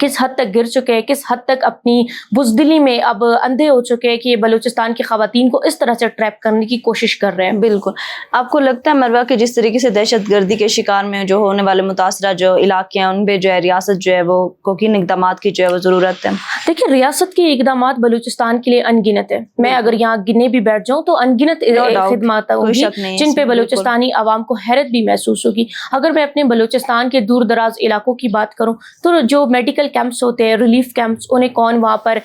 کس حد تک گر چکے ہیں, کس حد تک اپنی بزدلی میں اب اندھے ہو چکے ہیں کہ یہ بلوچستان کی خواتین کو اس طرح سے ٹریپ کرنے کی کوشش کر رہے ہیں. بالکل. آپ کو لگتا ہے مروہ کہ جس طریقے سے دہشت گردی کے شکار میں جو ہونے والے متاثرہ جو علاقے ہیں ان پہ جو ہے ریاست جو ہے وہ کن اقدامات کی جو ہے وہ ضرورت ہے؟ دیکھیں, ریاست کے اقدامات بلوچستان کے لیے ان گنت ہے. میں اگر یہاں گنے بھی بیٹھ جاؤں تو ان گنت خدمات ہوں گی جن پہ بلوچستانی عوام کو حیرت بھی محسوس ہوگی. اگر میں اپنے بلوچستان کے دور دراز علاقوں کی بات کروں تو جو میڈیکل کیمپس ہوتے ہیں, ریلیف کیمپس, انہیں کون وہاں پر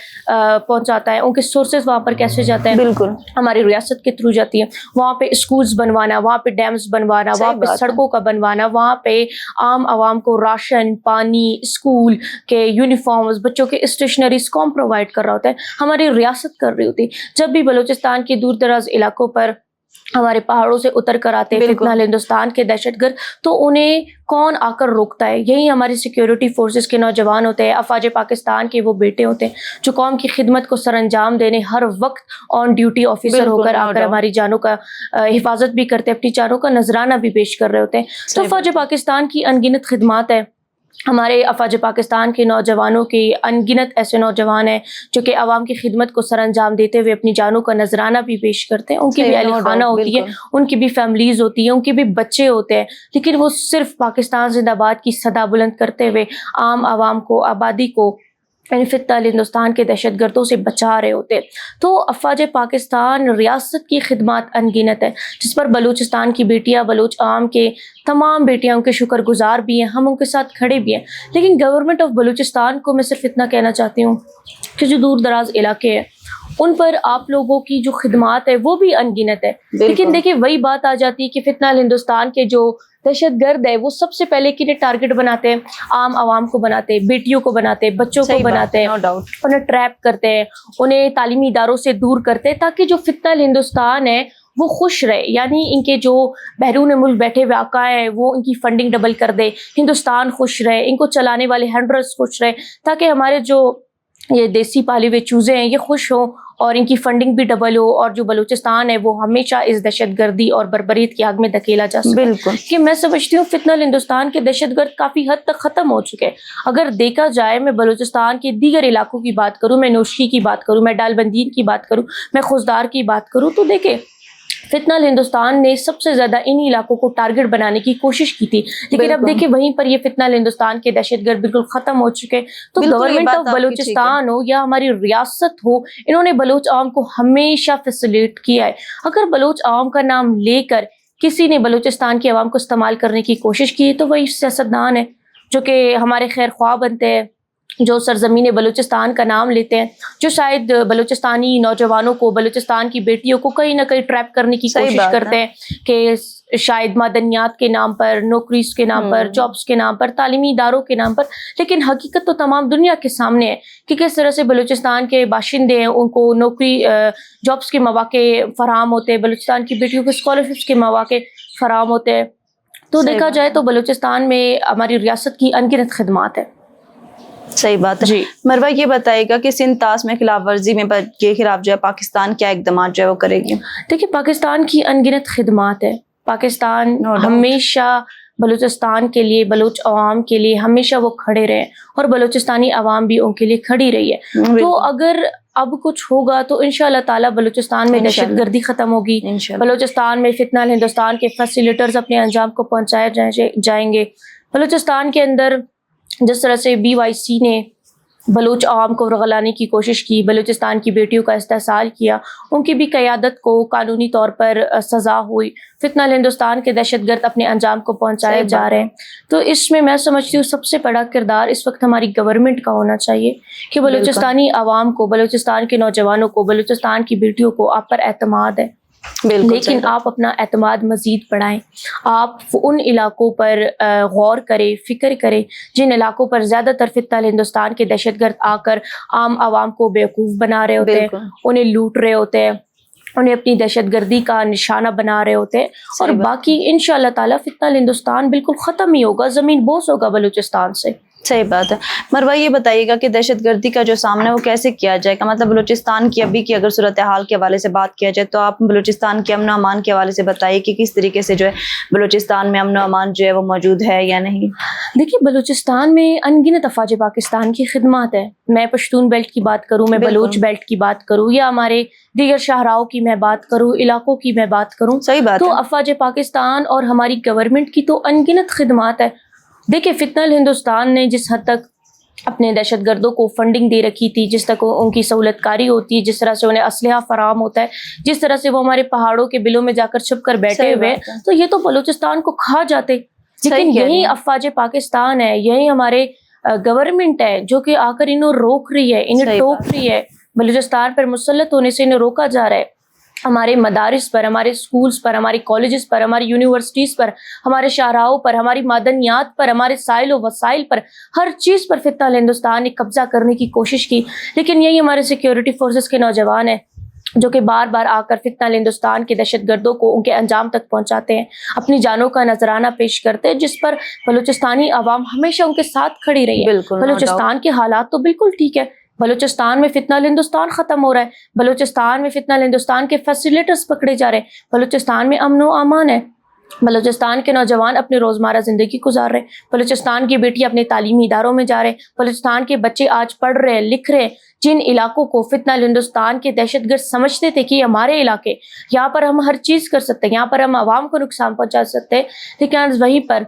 پہنچاتا ہے, ان کے سورسز وہاں پر کیسے جاتے ہیں؟ بالکل ہماری ریاست کے تھرو جاتی ہے. وہاں پہ اسکولز بنوانا, وہاں پہ ڈیمز بنوانا, وہاں پہ سڑکوں کا بنوانا, وہاں پہ عام عوام کو راشن, پانی, اسکول کے یونیفارمز, بچوں کے اسٹیشنریز کون پرووائڈ کر رہا ہوتا ہے؟ ہماری ریاست کر رہی ہوتی. جب بھی بلوچستان کے دور دراز علاقوں پر ہمارے پہاڑوں سے اتر کر آتے ہیں فتنہ ہندوستان کے دہشت گرد, تو انہیں کون آ کر روکتا ہے؟ یہی ہماری سیکیورٹی فورسز کے نوجوان ہوتے ہیں, افواج پاکستان کے وہ بیٹے ہوتے ہیں جو قوم کی خدمت کو سر انجام دینے ہر وقت آن ڈیوٹی آفیسر ہو کر آ کر ہماری جانوں کا حفاظت بھی کرتے ہیں, اپنی جانوں کا نذرانہ بھی پیش کر رہے ہوتے ہیں. تو افواج پاکستان کی ان گنت خدمات ہے. ہمارے افواج پاکستان کے نوجوانوں کی ان گنت ایسے نوجوان ہیں جو کہ عوام کی خدمت کو سر انجام دیتے ہوئے اپنی جانوں کا نذرانہ بھی پیش کرتے ہیں. ان کی بھی اہل خانہ ہوتی ہے, ان کی بھی فیملیز ہوتی ہیں, ان کے بھی بچے ہوتے ہیں, لیکن وہ صرف پاکستان زندہ باد کی صدا بلند کرتے ہوئے عام عوام کو, آبادی کو فتنہ ہندوستان کے دہشت گردوں سے بچا رہے ہوتے. تو افواج پاکستان ریاست کی خدمات ان گنت ہے جس پر بلوچستان کی بیٹیاں, بلوچ عام کے تمام بیٹیاں ان کے شکر گزار بھی ہیں, ہم ان کے ساتھ کھڑے بھی ہیں. لیکن گورنمنٹ آف بلوچستان کو میں صرف اتنا کہنا چاہتی ہوں کہ جو دور دراز علاقے ہیں ان پر آپ لوگوں کی جو خدمات ہے وہ بھی ان گنت ہے. لیکن دیکھیں وہی بات آ جاتی ہے کہ فتنہ ہندوستان کے جو دہشت گرد ہے وہ سب سے پہلے کنہیں ٹارگٹ بناتے ہیں؟ عام عوام کو بناتے ہیں, بیٹیوں کو بناتے ہیں, بچوں کو بناتے ہیں, انہیں ٹریپ کرتے ہیں, انہیں تعلیمی اداروں سے دور کرتے ہیں تاکہ جو فتنہ ہندوستان ہے وہ خوش رہے. یعنی ان کے جو بیرون ملک بیٹھے ہوئے آقا ہیں وہ ان کی فنڈنگ ڈبل کر دے, ہندوستان خوش رہے, ان کو چلانے والے ہینڈلرز خوش رہے, تاکہ ہمارے جو یہ دیسی پالے ہوئے چوزے ہیں یہ خوش ہوں اور ان کی فنڈنگ بھی ڈبل ہو, اور جو بلوچستان ہے وہ ہمیشہ اس دہشت گردی اور بربریت کی آگ میں دھکیلا جا سکے. بالکل کہ میں سمجھتی ہوں فتنہ ہندوستان کے دہشت گرد کافی حد تک ختم ہو چکے. اگر دیکھا جائے, میں بلوچستان کے دیگر علاقوں کی بات کروں, میں نوشکی کی بات کروں, میں ڈال بندین کی بات کروں, میں خوزدار کی بات کروں, تو دیکھیں فتنہ ہندوستان نے سب سے زیادہ ان علاقوں کو ٹارگٹ بنانے کی کوشش کی تھی, لیکن اب دیکھیں وہیں پر یہ فتنہ ہندوستان کے دہشت گرد بالکل ختم ہو چکے. تو گورنمنٹ آف بلوچستان ہو یا ہماری ریاست ہو, انہوں نے بلوچ عوام کو ہمیشہ فیسلیٹ کیا ہے. اگر بلوچ عوام کا نام لے کر کسی نے بلوچستان کے عوام کو استعمال کرنے کی کوشش کی تو وہی سیاستدان ہے جو کہ ہمارے خیر خواہ بنتے ہیں, جو سرزمین بلوچستان کا نام لیتے ہیں, جو شاید بلوچستانی نوجوانوں کو, بلوچستان کی بیٹیوں کو کہیں نہ کہیں ٹریپ کرنے کی کوشش کرتے ہیں کہ شاید معدنیات کے نام پر, نوکریز کے نام پر, جابس کے نام پر, تعلیمی اداروں کے نام پر. لیکن حقیقت تو تمام دنیا کے سامنے ہے کہ کس طرح سے بلوچستان کے باشندے ہیں, ان کو نوکری, جابس کے مواقع فراہم ہوتے ہیں, بلوچستان کی بیٹیوں کو اسکالرشپس کے مواقع فراہم ہوتے ہیں. تو دیکھا جائے تو بلوچستان میں ہماری ریاست کی ان گنت خدمات ہے. صحیح بات ہے. مروہ یہ بتائے گا کہ سندھ طاس میں خلاف ورزی میں کے خلاف جو ہے پاکستان کیا اقدامات جو ہے وہ کرے گی؟ دیکھیے پاکستان کی ان گنت خدمات ہے. پاکستان ہمیشہ بلوچستان کے لیے, بلوچ عوام کے لیے ہمیشہ وہ کھڑے رہے, اور بلوچستانی عوام بھی ان کے لیے کھڑی رہی ہے. تو اگر اب کچھ ہوگا تو انشاءاللہ تعالیٰ بلوچستان میں دہشت گردی ختم ہوگی, بلوچستان میں فتنہ ہندوستان کے فیسیلیٹرز اپنے انجام کو پہنچائے جائیں گے. بلوچستان کے اندر جس طرح سے BYC نے بلوچ عوام کو رغلانے کی کوشش کی, بلوچستان کی بیٹیوں کا استحصال کیا, ان کی بھی قیادت کو قانونی طور پر سزا ہوئی. فتنہ ہندوستان کے دہشت گرد اپنے انجام کو پہنچائے جا رہے ہیں. تو اس میں میں سمجھتی ہوں سب سے بڑا کردار اس وقت ہماری گورنمنٹ کا ہونا چاہیے کہ بلوچستانی عوام کو, بلوچستان کے نوجوانوں کو, بلوچستان کی بیٹیوں کو آپ پر اعتماد ہے, لیکن آپ اپنا اعتماد مزید بڑھائیں. آپ ان علاقوں پر غور کریں, فکر کریں جن علاقوں پر زیادہ تر فتنہ ہندوستان کے دہشت گرد آ کر عام عوام کو بیوقوف بنا رہے ہوتے ہیں, انہیں لوٹ رہے ہوتے ہیں, انہیں اپنی دہشت گردی کا نشانہ بنا رہے ہوتے ہیں. اور باقی انشاءاللہ تعالیٰ فتنہ ہندوستان بالکل ختم ہی ہوگا, زمین بوس ہوگا بلوچستان سے. صحیح بات ہے. مروہ یہ بتائیے گا کہ دہشت گردی کا جو سامنا ہے وہ کیسے کیا جائے گا؟ مطلب بلوچستان کی ابھی کی اگر صورتحال کے حوالے سے بات کیا جائے تو آپ بلوچستان کے امن و امان کے حوالے سے بتائیے کہ کس طریقے سے جو ہے بلوچستان میں امن و امان جو ہے وہ موجود ہے یا نہیں. دیکھیے بلوچستان میں ان گنت افواج پاکستان کی خدمات ہے. میں پشتون بیلٹ کی بات کروں، میں بلوچ بیلٹ کی بات کروں، یا ہمارے دیگر شاہراہوں کی میں بات کروں، علاقوں کی میں بات کروں، صحیح بات تو ہے. افواج پاکستان اور ہماری گورنمنٹ کی تو ان گنت خدمات ہے. دیکھیں فتنہ ہندوستان نے جس حد تک اپنے دہشت گردوں کو فنڈنگ دے رکھی تھی، جس تک ان کی سہولت کاری ہوتی ہے، جس طرح سے انہیں اسلحہ فراہم ہوتا ہے، جس طرح سے وہ ہمارے پہاڑوں کے بلوں میں جا کر چھپ کر بیٹھے ہوئے ہیں، تو یہ تو بلوچستان کو کھا جاتے. لیکن یہی افواج پاکستان ہے، یہی ہمارے گورنمنٹ ہے جو کہ آ کر انہیں روک رہی ہے، انہیں ٹوک رہی ہے. بلوچستان پر مسلط ہونے سے انہیں روکا جا رہا ہے. ہمارے مدارس پر، ہمارے سکولز پر، ہماری کالجز پر، ہماری یونیورسٹیز پر، ہمارے شاہراہوں پر، ہماری معدنیات پر، ہمارے سائل و وسائل پر، ہر چیز پر فتنہ ہندوستان نے قبضہ کرنے کی کوشش کی. لیکن یہی ہمارے سیکیورٹی فورسز کے نوجوان ہیں جو کہ بار بار آ کر فتنہ ہندوستان کے دہشت گردوں کو ان کے انجام تک پہنچاتے ہیں، اپنی جانوں کا نذرانہ پیش کرتے ہیں، جس پر بلوچستانی عوام ہمیشہ ان کے ساتھ کھڑی رہی ہے. بلوچستان کے حالات تو بالکل ٹھیک ہے. بلوچستان میں فتنہ ہندوستان ختم ہو رہا ہے، بلوچستان میں فتنہ ہندوستان کے فیسیلیٹرز پکڑے جا رہے ہیں، بلوچستان میں امن و امان ہے، بلوچستان کے نوجوان اپنے روزمرہ زندگی گزار رہے ہیں، بلوچستان کی بیٹی اپنے تعلیمی اداروں میں جا رہے ہیں، بلوچستان کے بچے آج پڑھ رہے ہیں، لکھ رہے ہیں. جن علاقوں کو فتنہ ہندوستان کے دہشت گرد سمجھتے تھے کہ ہمارے علاقے، یہاں پر ہم ہر چیز کر سکتے ہیں، یہاں پر ہم عوام کو نقصان پہنچا سکتے ہیں، لیکن آج وہیں پر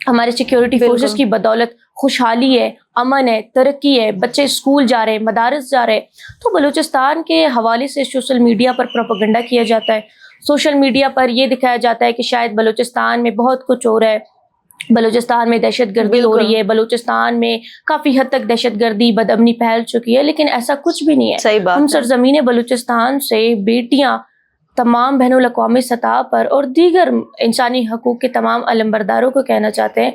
ہمارے سیکیورٹی فورسز کی بدولت خوشحالی ہے، امن ہے، ترقی ہے، بچے اسکول جا رہے ہیں، مدارس جا رہے ہیں. تو بلوچستان کے حوالے سے سوشل میڈیا پر پروپیگنڈا کیا جاتا ہے، سوشل میڈیا پر یہ دکھایا جاتا ہے کہ شاید بلوچستان میں بہت کچھ ہو رہا ہے، بلوچستان میں دہشت گردی ہو رہی ہے، بلوچستان میں کافی حد تک دہشت گردی بدامنی پھیل چکی ہے. لیکن ایسا کچھ بھی نہیں ہے. صحیح بات ہم سرزمین بلوچستان سے بیٹیاں تمام بین الاقوامی سطح پر اور دیگر انسانی حقوق کے تمام علمبرداروں کو کہنا چاہتے ہیں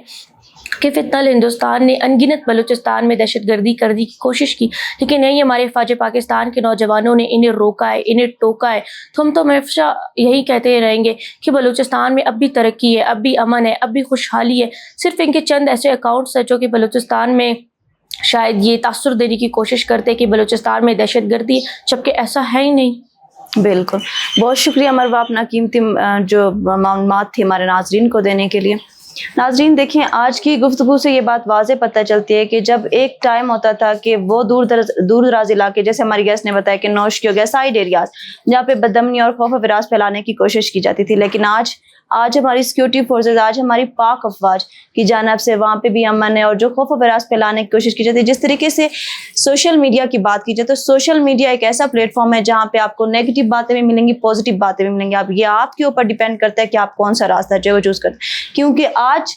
کہ فتنہ ہندوستان نے ان گنت بلوچستان میں دہشت گردی کرنے کی کوشش کی، لیکن یہی ہمارے افواج پاکستان کے نوجوانوں نے انہیں روکا ہے، انہیں ٹوکا ہے. تو ہم تو ہمیشہ یہی کہتے رہیں گے کہ بلوچستان میں اب بھی ترقی ہے، اب بھی امن ہے، اب بھی خوشحالی ہے. صرف ان کے چند ایسے اکاؤنٹس ہیں جو کہ بلوچستان میں شاید یہ تاثر دینے کی کوشش کرتے کہ بلوچستان میں دہشت گردی، جبکہ ایسا ہے ہی نہیں. بالکل. بہت شکریہ مروہ اپنا قیمتی جو معلومات تھی ہمارے ناظرین کو دینے کے لیے. ناظرین دیکھیں، آج کی گفتگو سے یہ بات واضح پتہ چلتی ہے کہ جب ایک ٹائم ہوتا تھا کہ وہ دور دراز علاقے، جیسے ہماری گیسٹ نے بتایا کہ نوش کی ہو گیا، سائڈ ایریاز جہاں پہ بدامنی اور خوف و ہراس پھیلانے کی کوشش کی جاتی تھی، لیکن آج ہماری سیکیورٹی فورسز، آج ہماری پاک افواج کی جانب سے وہاں پہ بھی امن ہے. اور جو خوف و ہراس پھیلانے کی کوشش کی جاتی ہے، جس طریقے سے سوشل میڈیا کی بات کی جائے تو سوشل میڈیا ایک ایسا پلیٹ فارم ہے جہاں پہ آپ کو نیگیٹو باتیں بھی ملیں گی، پازیٹیو باتیں بھی ملیں گی. یہ آپ کے اوپر ڈیپینڈ کرتا ہے کہ آپ کون سا راستہ جو ہے وہ چوز کرتے ہیں، کیونکہ آج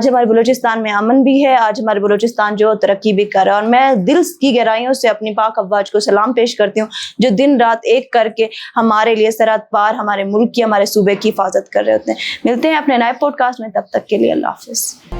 ہمارے بلوچستان میں امن بھی ہے، آج ہمارے بلوچستان جو ترقی بھی کر رہا ہے. اور میں دل کی گہرائیوں سے اپنی پاک افواج کو سلام پیش کرتی ہوں جو دن رات ایک کر کے ہمارے لیے سرحد پار ہمارے ملک کی، ہمارے صوبے کی حفاظت کر رہے ہوتے ہیں. ملتے ہیں اپنے نئے پوڈ کاسٹ میں، تب تک کے لیے اللہ حافظ.